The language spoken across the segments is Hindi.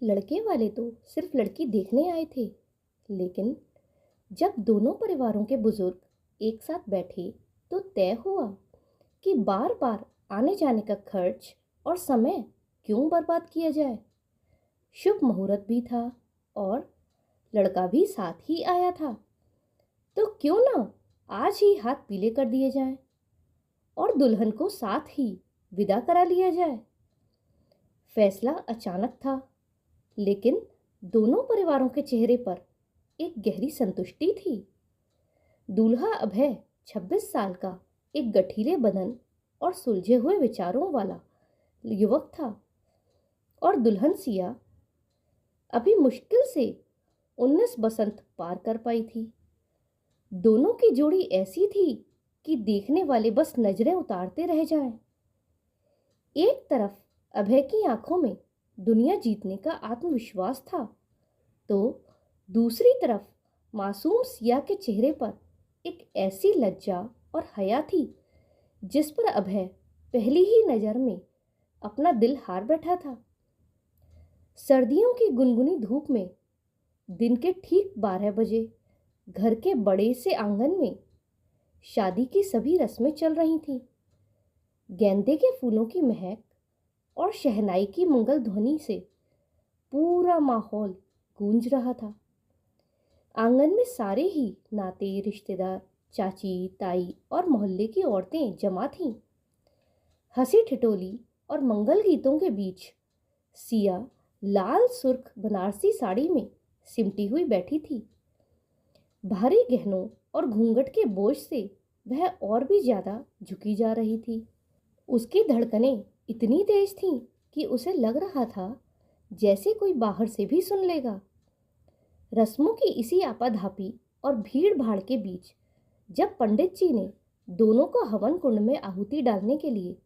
लड़के वाले तो सिर्फ लड़की देखने आए थे, लेकिन जब दोनों परिवारों के बुजुर्ग एक साथ बैठे तो तय हुआ कि बार बार आने जाने का खर्च और समय क्यों बर्बाद किया जाए। शुभ मुहूर्त भी था और लड़का भी साथ ही आया था, तो क्यों ना आज ही हाथ पीले कर दिए जाएं और दुल्हन को साथ ही विदा करा लिया जाए। फैसला अचानक था, लेकिन दोनों परिवारों के चेहरे पर एक गहरी संतुष्टि थी। दूल्हा अभय 26 साल का एक गठीले बदन और सुलझे हुए विचारों वाला युवक था, और दुल्हन सिया अभी मुश्किल से 19 बसंत पार कर पाई थी। दोनों की जोड़ी ऐसी थी कि देखने वाले बस नजरें उतारते रह जाएं। एक तरफ अभय की आंखों में दुनिया जीतने का आत्मविश्वास था, तो दूसरी तरफ मासूम सिया के चेहरे पर एक ऐसी लज्जा और हया थी जिस पर अभय पहली ही नजर में अपना दिल हार बैठा था। सर्दियों की गुनगुनी धूप में दिन के ठीक 12 बजे घर के बड़े से आंगन में शादी की सभी रस्में चल रही थीं। गेंदे के फूलों की महक और शहनाई की मंगल ध्वनि से पूरा माहौल गूंज रहा था। आंगन में सारे ही नाते रिश्तेदार, चाची ताई और मोहल्ले की औरतें जमा थीं। हंसी ठिठोली और मंगल गीतों के बीच सिया लाल सुर्ख बनारसी साड़ी में सिमटी हुई बैठी थी। भारी गहनों और घूंघट के बोझ से वह और भी ज्यादा झुकी जा रही थी। उसकी धड़कनें इतनी तेज थीं कि उसे लग रहा था जैसे कोई बाहर से भी सुन लेगा। रस्मों की इसी आपाधापी और भीड़ भाड़ के बीच जब पंडित जी ने दोनों को हवन कुंड में आहुति डालने के लिए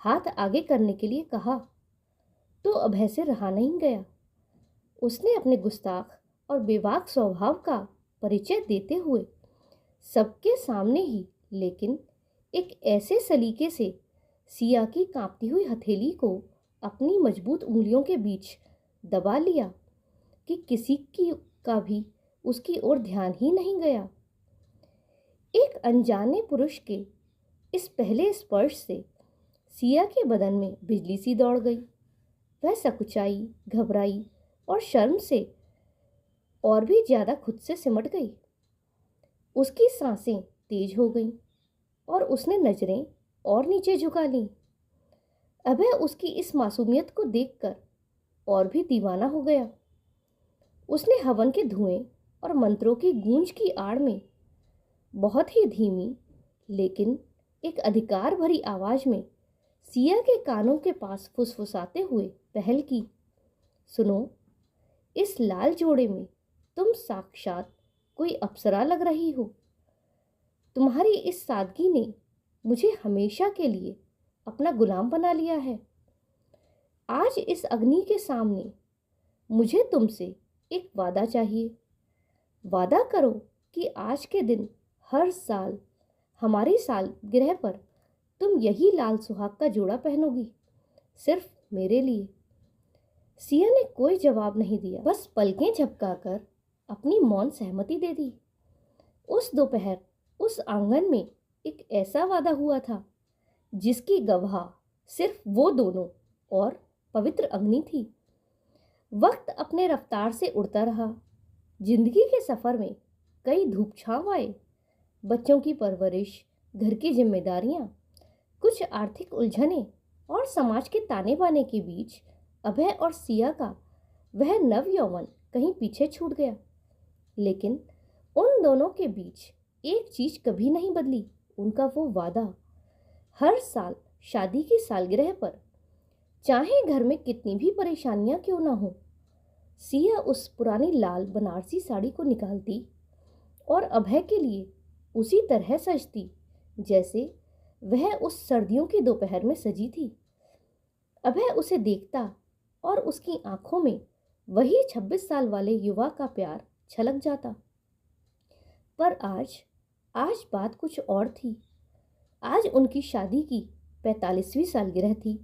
हाथ आगे करने के लिए कहा, तो अभय से रहा नहीं गया। उसने अपने गुस्ताख और बेबाक स्वभाव का परिचय देते हुए सबके सामने ही, लेकिन एक ऐसे सलीके से सिया की कांपती हुई हथेली को अपनी मजबूत उंगलियों के बीच दबा लिया कि किसी का भी उसकी ओर ध्यान ही नहीं गया। एक अनजाने पुरुष के इस पहले स्पर्श से सिया के बदन में बिजली सी दौड़ गई। वह सकुचाई, घबराई और शर्म से और भी ज्यादा खुद से सिमट गई। उसकी सांसें तेज हो गईं और उसने नजरें और नीचे झुका लीं। अभय उसकी इस मासूमियत को देखकर और भी दीवाना हो गया। उसने हवन के धुएं और मंत्रों की गूंज की आड़ में बहुत ही धीमी लेकिन एक अधिकार भरी आवाज में सिया के कानों के पास फुसफुसाते हुए पहल की, सुनो, इस लाल जोड़े में तुम साक्षात कोई अप्सरा लग रही हो। तुम्हारी इस सादगी ने मुझे हमेशा के लिए अपना गुलाम बना लिया है। आज इस अग्नि के सामने मुझे तुमसे एक वादा चाहिए। वादा करो कि आज के दिन हर साल हमारी सालगिरह पर तुम यही लाल सुहाग का जोड़ा पहनोगी, सिर्फ मेरे लिए। सिया ने कोई जवाब नहीं दिया, बस पलकें झपकाकर अपनी मौन सहमति दे दी। उस दोपहर उस आंगन में एक ऐसा वादा हुआ था जिसकी गवाह सिर्फ वो दोनों और पवित्र अग्नि थी। वक्त अपने रफ्तार से उड़ता रहा। जिंदगी के सफर में कई धूप छांव आए, बच्चों की परवरिश, घर की जिम्मेदारियां, कुछ आर्थिक उलझनें और समाज के ताने बाने के बीच अभय और सिया का वह नव यौवन कहीं पीछे छूट गया। लेकिन उन दोनों के बीच एक चीज कभी नहीं बदली, उनका वो वादा। हर साल शादी की सालगिरह पर, चाहे घर में कितनी भी परेशानियां क्यों ना हो, सिया उस पुरानी लाल बनारसी साड़ी को निकालती और अभय के लिए उसी तरह सजती जैसे वह उस सर्दियों की दोपहर में सजी थी। अभय उसे देखता और उसकी आंखों में वही 26 साल वाले युवा का प्यार छलक जाता। पर आज बात कुछ और थी। आज उनकी शादी की 45वीं सालगिरह थी।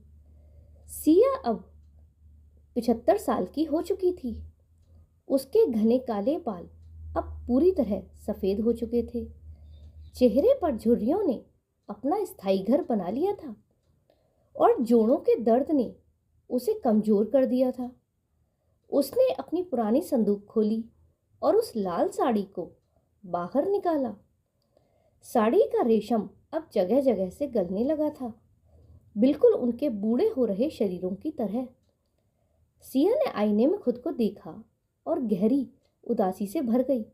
सिया अब 75 साल की हो चुकी थी। उसके घने काले बाल अब पूरी तरह सफ़ेद हो चुके थे। चेहरे पर झुर्रियों ने अपना स्थायी घर बना लिया था और जोड़ों के दर्द ने उसे कमज़ोर कर दिया था। उसने अपनी पुरानी संदूक खोली और उस लाल साड़ी को बाहर निकाला। साड़ी का रेशम अब जगह जगह से गलने लगा था, बिल्कुल उनके बूढ़े हो रहे शरीरों की तरह। सिया ने आईने में खुद को देखा और गहरी उदासी से भर गई।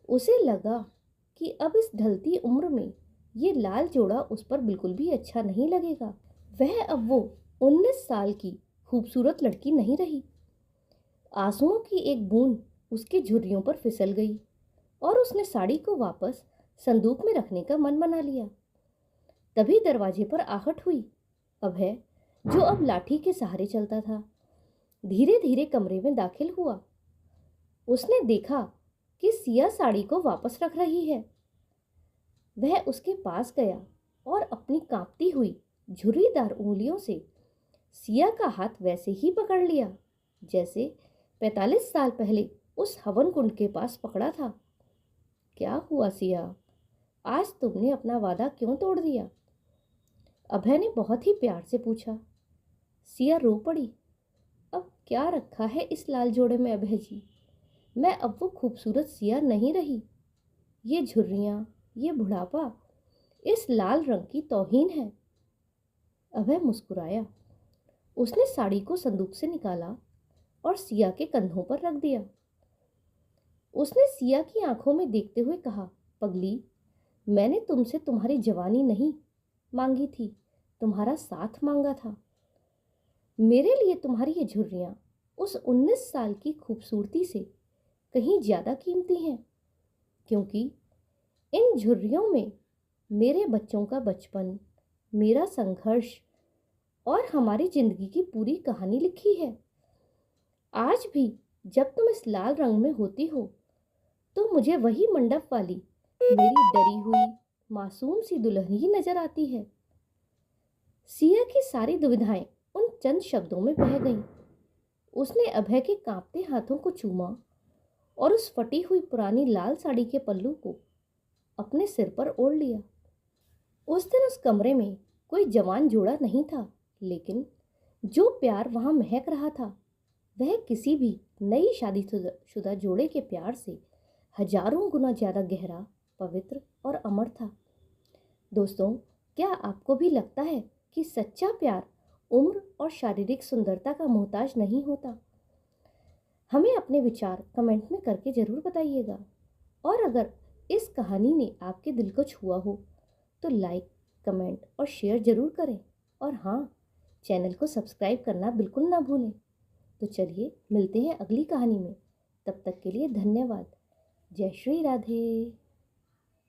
उसे लगा कि अब इस ढलती उम्र में ये लाल जोड़ा उस पर बिल्कुल भी अच्छा नहीं लगेगा। वह अब वो 19 साल की खूबसूरत लड़की नहीं रही। आंसुओं की एक बूंद उसकी झुर्रियों पर फिसल गई और उसने साड़ी को वापस संदूक में रखने का मन बना लिया। तभी दरवाजे पर आहट हुई। अभय, जो अब लाठी के सहारे चलता था, धीरे धीरे कमरे में दाखिल हुआ। उसने देखा कि सिया साड़ी को वापस रख रही है। वह उसके पास गया और अपनी कांपती हुई झुर्रीदार उंगलियों से सिया का हाथ वैसे ही पकड़ लिया जैसे 45 साल पहले उस हवन कुंड के पास पकड़ा था। क्या हुआ सिया? आज तुमने अपना वादा क्यों तोड़ दिया? अभय ने बहुत ही प्यार से पूछा। सिया रो पड़ी। अब क्या रखा है इस लाल जोड़े में अभय जी? मैं अब वो खूबसूरत सिया नहीं रही। ये झुर्रियाँ, ये बुढ़ापा, इस लाल रंग की तौहीन है। अभय मुस्कुराया। उसने साड़ी को संदूक से निकाला और सिया के कंधों पर रख दिया। उसने सिया की आंखों में देखते हुए कहा, पगली, मैंने तुमसे तुम्हारी जवानी नहीं मांगी थी, तुम्हारा साथ मांगा था। मेरे लिए तुम्हारी ये झुर्रियाँ उस 19 साल की खूबसूरती से कहीं ज़्यादा कीमती हैं, क्योंकि इन झुर्रियों में मेरे बच्चों का बचपन, मेरा संघर्ष और हमारी ज़िंदगी की पूरी कहानी लिखी है। आज भी जब तुम इस लाल रंग में होती हो तो मुझे वही मंडप वाली मेरी डरी हुई मासूम सी दुल्हन ही नजर आती है। सिया की सारी दुविधाएं उन चंद शब्दों में बह गईं। उसने अभय के कांपते हाथों को चूमा और उस फटी हुई पुरानी लाल साड़ी के पल्लू को अपने सिर पर ओढ़ लिया। उस दिन उस कमरे में कोई जवान जोड़ा नहीं था, लेकिन जो प्यार वहां महक रहा था वह किसी भी नई शादीशुदा जोड़े के प्यार से हजारों गुना ज़्यादा गहरा, पवित्र और अमर था। दोस्तों, क्या आपको भी लगता है कि सच्चा प्यार उम्र और शारीरिक सुंदरता का मोहताज नहीं होता? हमें अपने विचार कमेंट में करके ज़रूर बताइएगा। और अगर इस कहानी ने आपके दिल को छुआ हो तो लाइक, कमेंट और शेयर ज़रूर करें। और हाँ, चैनल को सब्सक्राइब करना बिल्कुल ना भूलें। तो चलिए मिलते हैं अगली कहानी में। तब तक के लिए धन्यवाद। जय श्री राधे।